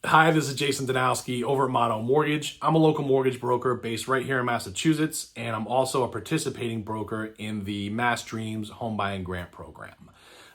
Hi, this is Jason Danowski over at Motto Mortgage. I'm a local mortgage broker based right here in Massachusetts, and I'm also a participating broker in the MassDREAMS Home Buying Grant Program.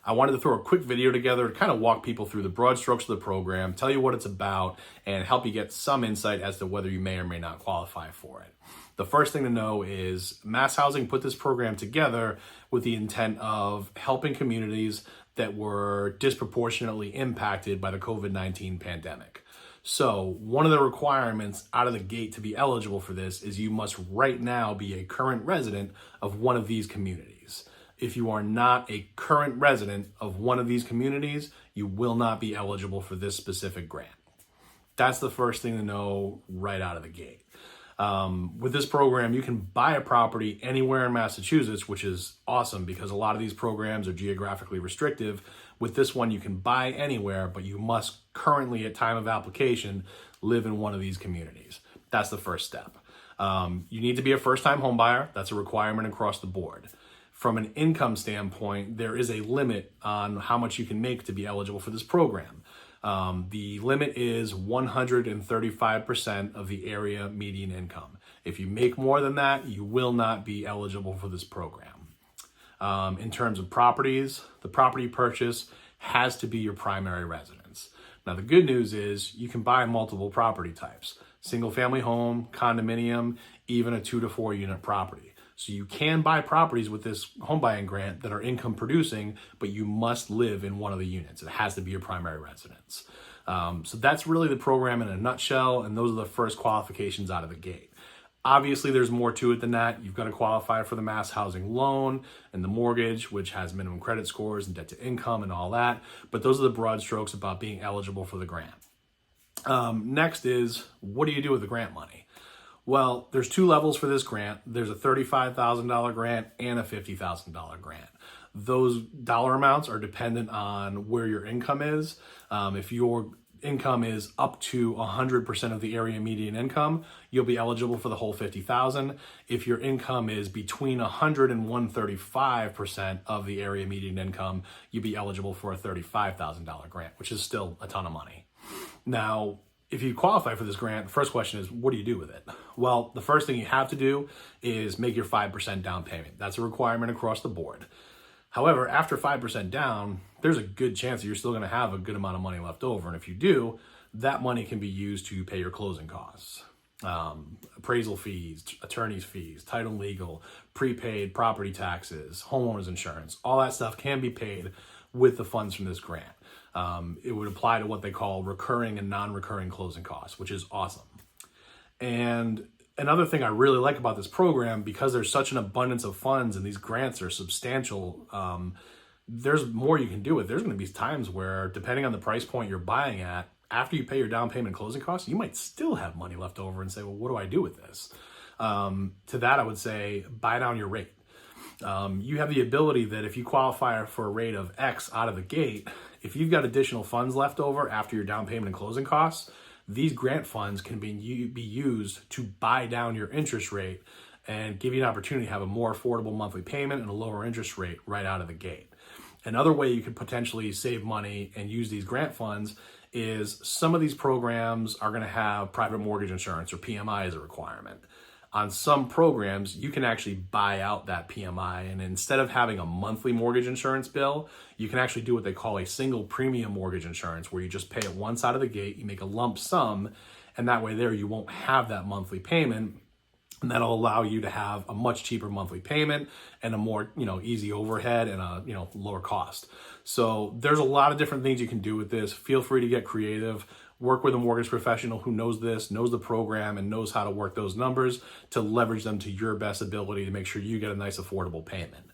I wanted to throw a quick video together to kind of walk people through the broad strokes of the program, tell you what it's about, and help you get some insight as to whether you may or may not qualify for it. The first thing to know is Mass Housing put this program together with the intent of helping communities that were disproportionately impacted by the COVID-19 pandemic. So one of the requirements out of the gate to be eligible for this is you must right now be a current resident of one of these communities. If you are not a current resident of one of these communities, you will not be eligible for this specific grant. That's the first thing to know right out of the gate. With this program, you can buy a property anywhere in Massachusetts, which is awesome because a lot of these programs are geographically restrictive. With this one, you can buy anywhere, but you must currently, at time of application, live in one of these communities. That's the first step. You need to be a first-time home buyer. That's a requirement across the board. From an income standpoint, there is a limit on how much you can make to be eligible for this program. The limit is 135% of the area median income. If you make more than that, you will not be eligible for this program. In terms of properties, the property purchase has to be your primary residence. Now, the good news is you can buy multiple property types: single family home, condominium, even a 2 to 4 unit property. So you can buy properties with this home buying grant that are income producing, but you must live in one of the units. It has to be your primary residence. So that's really the program in a nutshell, and those are the first qualifications out of the gate. Obviously, there's more to it than that. You've got to qualify for the Mass Housing loan and the mortgage, which has minimum credit scores and debt to income and all that. But those are the broad strokes about being eligible for the grant. Next is, what do you do with the grant money? Well, there's two levels for this grant. There's a $35,000 grant and a $50,000 grant. Those dollar amounts are dependent on where your income is. If your income is up to 100% of the area median income, you'll be eligible for the whole $50,000. If your income is between 100 and 135% of the area median income, you'll be eligible for a $35,000 grant, which is still a ton of money. Now, if you qualify for this grant, the first question is, what do you do with it? Well, the first thing you have to do is make your 5% down payment. That's a requirement across the board. However, after 5% down, there's a good chance that you're still going to have a good amount of money left over. And if you do, that money can be used to pay your closing costs, appraisal fees, attorney's fees, title and legal, prepaid property taxes, homeowners insurance. All that stuff can be paid with the funds from this grant. It would apply to what they call recurring and non-recurring closing costs, which is awesome. And another thing I really like about this program, because there's such an abundance of funds and these grants are substantial, there's more you can do with it. There's going to be times where, depending on the price point you're buying at, after you pay your down payment and closing costs, you might still have money left over and say, well, what do I do with this? To that, I would say, buy down your rate. You have the ability that if you qualify for a rate of X out of the gate, if you've got additional funds left over after your down payment and closing costs, these grant funds can be used to buy down your interest rate and give you an opportunity to have a more affordable monthly payment and a lower interest rate right out of the gate. Another way you could potentially save money and use these grant funds is some of these programs are going to have private mortgage insurance, or PMI, as a requirement. On some programs, you can actually buy out that PMI, and instead of having a monthly mortgage insurance bill, you can actually do what they call a single premium mortgage insurance, where you just pay it once out of the gate, you make a lump sum, and that way there you won't have that monthly payment, and that'll allow you to have a much cheaper monthly payment and a more, easy overhead and a, lower cost. So there's a lot of different things you can do with this. Feel free to get creative. Work with a mortgage professional who knows this, knows the program, and knows how to work those numbers to leverage them to your best ability to make sure you get a nice affordable payment.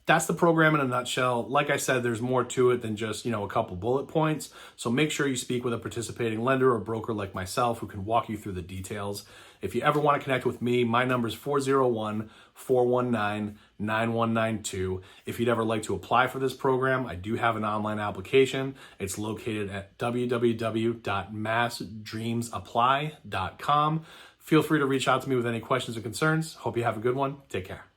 That's the program in a nutshell. Like I said, there's more to it than just, a couple bullet points. So make sure you speak with a participating lender or broker like myself who can walk you through the details. If you ever want to connect with me, my number is 401-419-9192. If you'd ever like to apply for this program, I do have an online application. It's located at www.massdreamsapply.com. Feel free to reach out to me with any questions or concerns. Hope you have a good one. Take care.